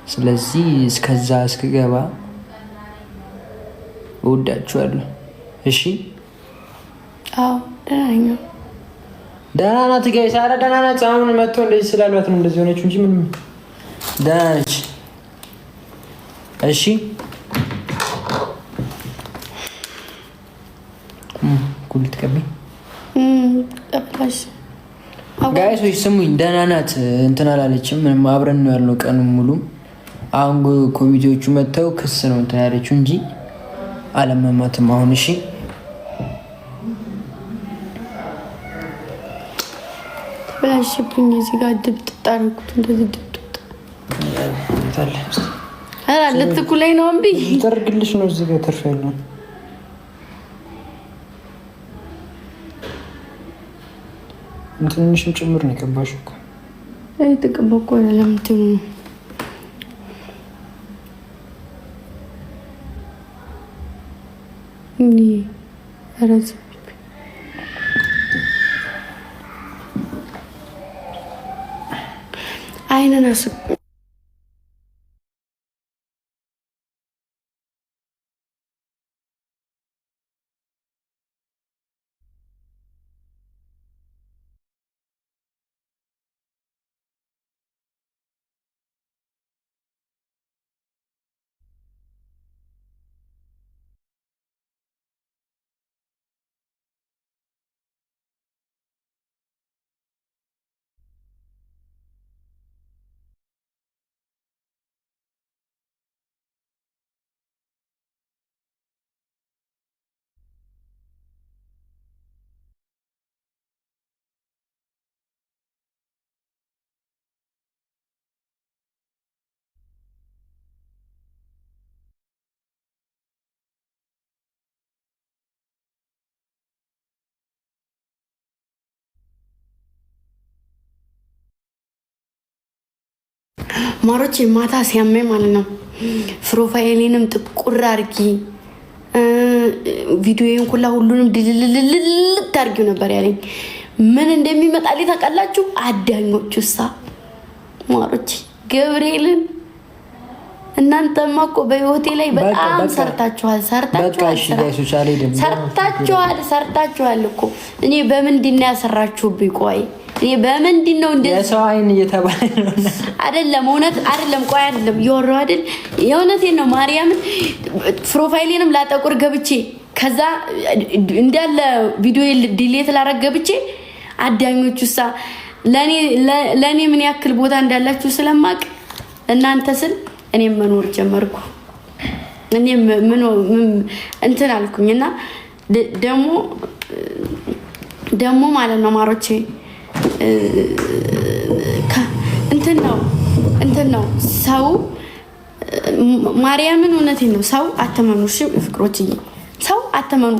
ስለዚህ እስከዛ እስክገባ እወዳችኋለሁ። እሺ? አዎ ደህና ነኝ። ደህና ናት ጋይስ። ኧረ ደህና ናት። አሁን መጥቶ እንደዚህ ስላሏት ነው እንደዚህ ሆነችው እንጂ ምንም ደህና ነች። እሺ ኩል ትቀበይ ጋይስ። ወይ ስሙኝ፣ ደህና ናት። እንትን አላለችም ምንም። አብረን ነው ያልነው ቀኑን ሙሉ። አሁን ኮሚቴዎቹ መጥተው ክስ ነው እንትን ያለችው እንጂ አለመማትም አሁን። እሺ ተበላሽብኝ። እዚህ ጋር ድብጥ ጣርኩት እንደዚህ ድብጥ ታለ አላ ለትኩላይ ነው እንዴ? ይጠርግልሽ ነው እዚህ ጋር ተርፍ ያለው እንትንሽም ጭምር ነው የቀባሽው እኮ። አይ ተቀባው እኮ ለምንድን ነው እንዴ? አራዝ አይነና ማሮቼ ማታ ሲያመኝ ማለት ነው ፕሮፋይሌንም ጥቁር አድርጊ ቪዲዮዬን ሁሉንም ድልልልል ታርጊው ነበር ያለኝ። ምን እንደሚመጣልኝ ታውቃላችሁ? አዳኞቹሳ ማሮቼ ገብርኤልን እናንተማ እኮ በህይወቴ ላይ በጣም ሰርታችኋል እኮ። እኔ በምንድን ነው ያሰራችሁብኝ? ቆይ እኔ በምንድን ነው እንደ የሰው አይን እየተባለ ነው አይደለም? እውነት አይደለም። ቆይ አይደለም ይወራው አይደል? የእውነቴን ነው ማርያምን። ፕሮፋይሌንም ላጠቁር ገብቼ ከዛ እንዳለ ቪዲዮ ዲሌት ላረግ ገብቼ አዳኞቹሳ ለኔ ምን ያክል ቦታ እንዳላችሁ ስለማቅ እናንተ ስል እኔ መኖር ጀመርኩ። እኔ ምን እንትን አልኩኝና ደሞ ማለት ነው ማሮቼ እንትን ነው ሰው ማርያምን እውነቴን ነው። ሰው አተመኑ። እሺ ፍቅሮችዬ ሰው አተመኑ።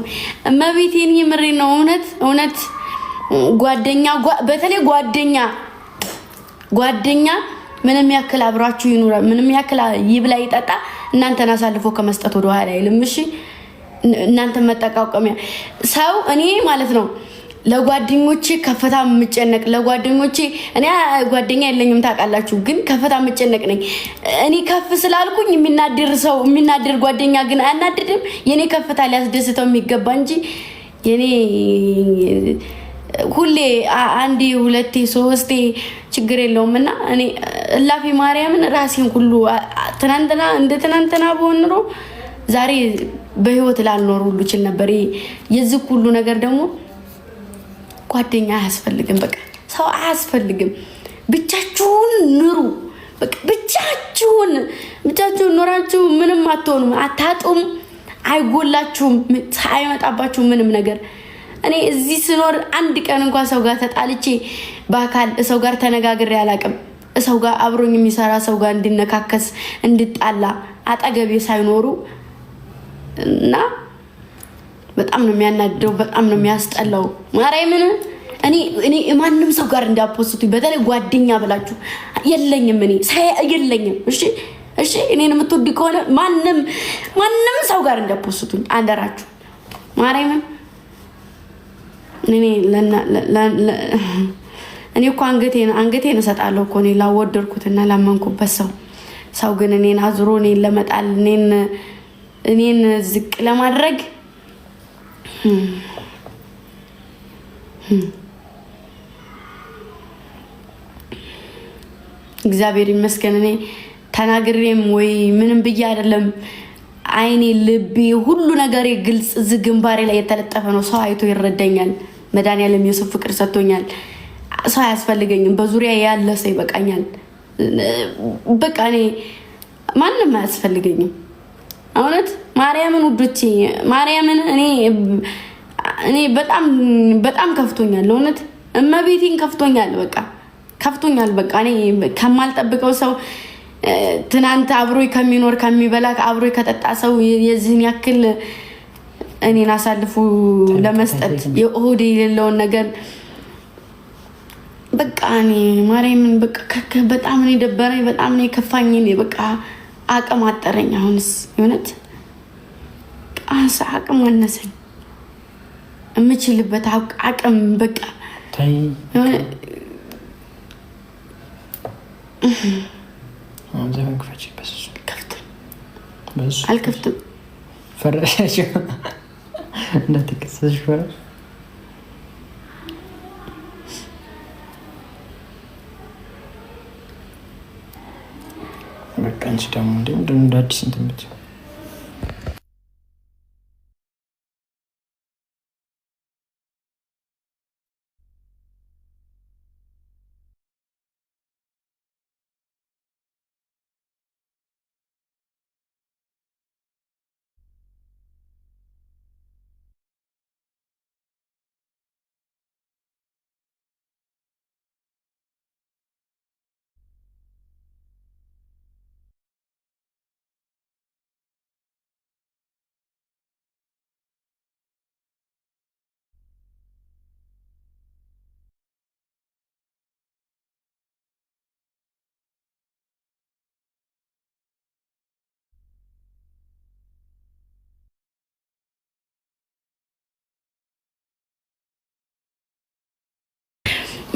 እመቤቴን የምሬ ነው። እውነት ጓደኛ በተለይ ጓደኛ ምንም ያክል አብራችሁ ይኑራ፣ ምንም ያክል ይብላ ይጠጣ እናንተን አሳልፎ ከመስጠት ወደ ኋላ አይልም። እሺ እናንተ መጠቃቀሚያ ሰው እኔ ማለት ነው ለጓደኞቼ ከፈታ የምጨነቅ ለጓደኞቼ እኔ ጓደኛ የለኝም ታውቃላችሁ፣ ግን ከፈታ የምጨነቅ ነኝ። እኔ ከፍ ስላልኩኝ የሚናደር ጓደኛ ግን አያናድድም። የኔ ከፈታ ሊያስደስተው የሚገባ እንጂ የኔ ሁሌ አንዴ ሁለቴ ሶስቴ ችግር የለውምና እኔ እላፊ ማርያምን ራሴን ሁሉ ትናንትና በሆን ኖሮ ዛሬ በህይወት ላልኖር ሁሉ ይችል ነበር። የዚህ ሁሉ ነገር ደግሞ ጓደኛ አያስፈልግም። በቃ ሰው አያስፈልግም። ብቻችሁን ኑሩ። በቃ ብቻችሁን ኑራችሁ ምንም አትሆኑም፣ አታጡም፣ አይጎላችሁም፣ አይመጣባችሁ ምንም ነገር። እኔ እዚህ ስኖር አንድ ቀን እንኳን ሰው ጋር ተጣልቼ በአካል ሰው ጋር ተነጋግሬ አላውቅም። ሰው ጋር አብሮኝ የሚሰራ ሰው ጋር እንድነካከስ እንድጣላ አጠገቤ ሳይኖሩ እና በጣም ነው የሚያናደው፣ በጣም ነው የሚያስጠላው። ማርያምን እኔ ማንንም ሰው ጋር እንዳፖስቱኝ በተለይ ጓደኛ ብላችሁ የለኝም፣ የለኝም። እሺ እኔን የምትወድ ከሆነ ማንንም ሰው ጋር እንዳፖስቱኝ አደራችሁ። ማርያምን እኔ እኮ አንገቴን እሰጣለሁ እኮ እኔ ላወደድኩትና ላመንኩበት ሰው ሰው ግን እኔን አዝሮ እኔን ለመጣል እኔን ዝቅ ለማድረግ እግዚአብሔር ይመስገን እኔ ተናግሬም ወይ ምንም ብዬ አይደለም አይኔ ልቤ ሁሉ ነገሬ ግልጽ ዝግንባሬ ላይ የተለጠፈ ነው ሰው አይቶ ይረዳኛል መድኃኒዓለም የሱፍ ፍቅር ሰጥቶኛል ሰው አያስፈልገኝም በዙሪያ ያለ ሰው ይበቃኛል በቃ እኔ ማንንም አያስፈልገኝም እውነት ማርያምን ውዶቼ ማርያምን እኔ በጣም ከፍቶኛል እውነት እመቤቴን ከፍቶኛል በቃ እኔ ከማልጠብቀው ሰው ትናንት አብሮይ ከሚኖር ከሚበላ አብሮይ ከጠጣ ሰው የዚህን ያክል እኔን አሳልፉ ለመስጠት የሆዴ የሌለውን ነገር በቃ እኔ ማርያምን በቃ በጣም ነው ደበረኝ በጣም ነው ከፋኝ እኔ በቃ አቅም አጠረኝ አሁንስ እውነት አቅም አነሰኝ እምችልበት አቅም በቃ ታይ ዘመን ክፈች በሱ አልከፍትም ፈረሻቸው እንዳትከሰሽ ፈረሽ በቃ እንጂ ደግሞ እንደ አዲስ እንትን ብቻ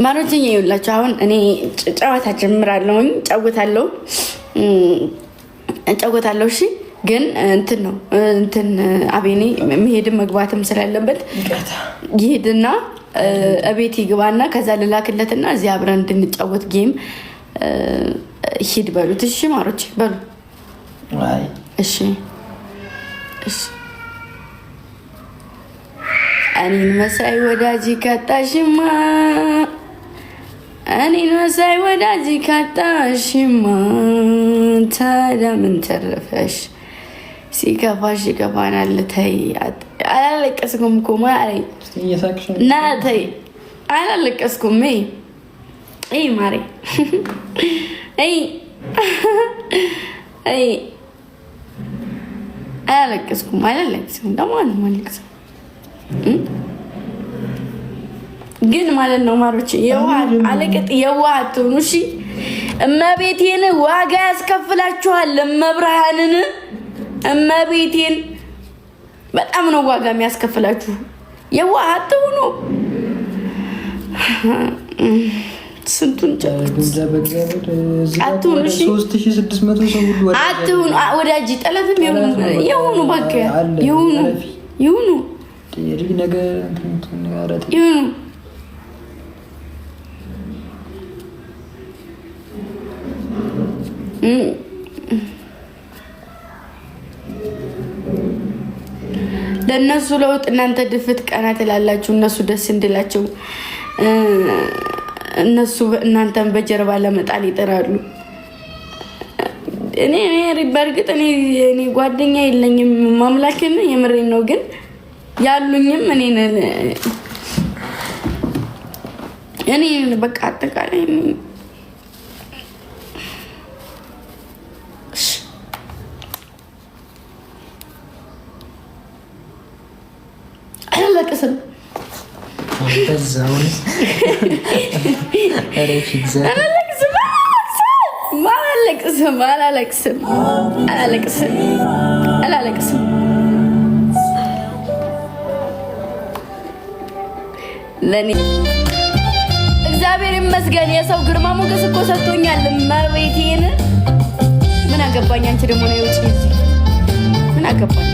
ማሮችኝ ይኸውላችሁ አሁን እኔ ጨዋታ ጀምራለሁኝ ጨዋታለሁ እሺ ግን እንትን አቤኔ መሄድም መግባትም ስላለበት ይሄድና እቤት ይግባና ከዛ ልላክለትና እዚህ አብረን እንድንጫወት ጌም ሂድ በሉት እሺ ማሮች በሉ አይ እሺ እኔን መሳይ ወዳጅ ካጣሽማ ታዲያ ምን ተረፈሽ ሲከፋሽ ይከፋናል ተይ አላለቀስኩም እኮ ማሬ ና ተይ አላለቀስኩም አይ ማሬ አይ አላለቀስኩም ደግሞ አልመለስኩም ግን ማለት ነው ማሮች አለቀጥ የዋህ አትሆኑ እሺ እመቤቴን ዋጋ ያስከፍላችኋል እመቤቴን በጣም ነው ዋጋ የሚያስከፍላችሁ የዋህ አትሆኑ ስንቱን አትሆኑ እሺ 3600 ሰው ሁሉ አትሆኑ ወዳጅ ጠላትም የሆኑ ባከ የሆኑ የልጅ ነገር እንትን ያረጥ ለነሱ ለውጥ እናንተ ድፍት ቀናት ትላላችሁ እነሱ ደስ እንድላቸው እነሱ እናንተን በጀርባ ለመጣል ይጥራሉ እኔ በርግጥ እኔ ጓደኛ የለኝም ማምላክን የምሬን ነው ግን ያሉኝም እኔ በቃ አጠቃላይ አላለቅስም አላለቅስም ለኔ እግዚአብሔር ይመስገን የሰው ግርማ ሞገስ እኮ ሰጥቶኛል። መርቤቴን አገባኝ? አንቺ ደግሞ ነው ውጪ። ምን አገባኝ?